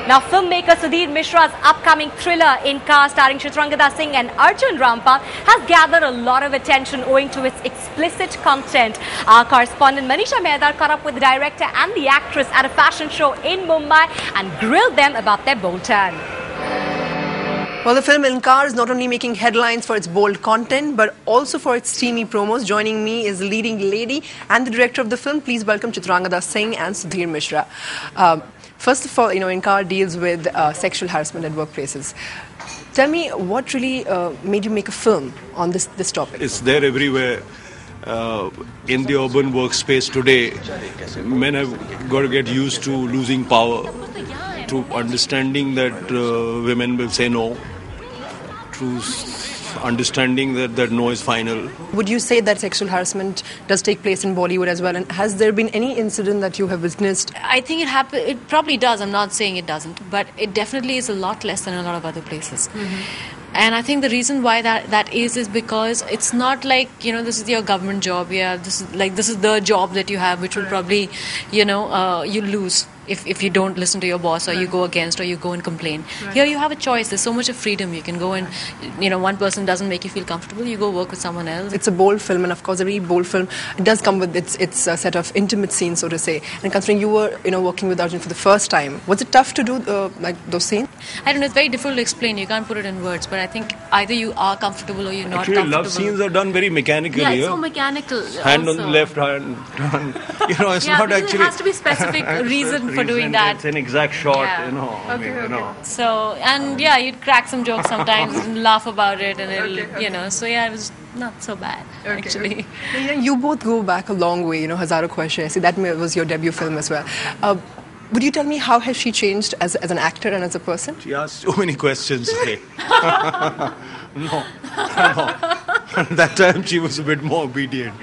Now, filmmaker Sudhir Mishra's upcoming thriller Inkar, starring Chitrangada Singh and Arjun Rampal, has gathered a lot of attention owing to its explicit content. Our correspondent Manisha Mehrdar caught up with the director and the actress at a fashion show in Mumbai and grilled them about their bold turn. Well, the film Inkar is not only making headlines for its bold content, but also for its steamy promos. Joining me is the leading lady and the director of the film. Please welcome Chitrangada Singh and Sudhir Mishra. First of all, Inkar deals with sexual harassment at workplaces. Tell me, what really made you make a film on this topic? It's there everywhere. In the urban workspace today, men have got to get used to losing power, to understanding that women will say no, to understanding that no is final. Would you say that sexual harassment does take place in Bollywood as well? And has there been any incident that you have witnessed? I think it probably does. I'm not saying it doesn't, but it definitely is a lot less than a lot of other places. And I think the reason why that is because it's not like, this is your government job. Yeah, this is the job that you have, which will probably, you lose if you don't listen to your boss, or you go against, or you go and complain. Here you have a choice. There's so much of freedom. You can go and, one person doesn't make you feel comfortable, you go work with someone else. It's a bold film, and of course, every bold film, it does come with its set of intimate scenes, so to say. And considering you were, working with Arjun for the first time, was it tough to do those scenes? I don't know. It's very difficult to explain. You can't put it in words. But I think either you are comfortable or you're not comfortable. Love scenes are done very mechanically. Yeah, it's so mechanical. Hand also. on the left hand. It's not actually. It has to be specific reason for doing that. It's an exact shot, So, and you'd crack some jokes sometimes and laugh about it, and it'll, so it was not so bad, actually. You both go back a long way, Hazaro Khwaishein. See, that was your debut film as well. Would you tell me how has she changed as an actor and as a person? She asked so many questions today. No. That time she was a bit more obedient.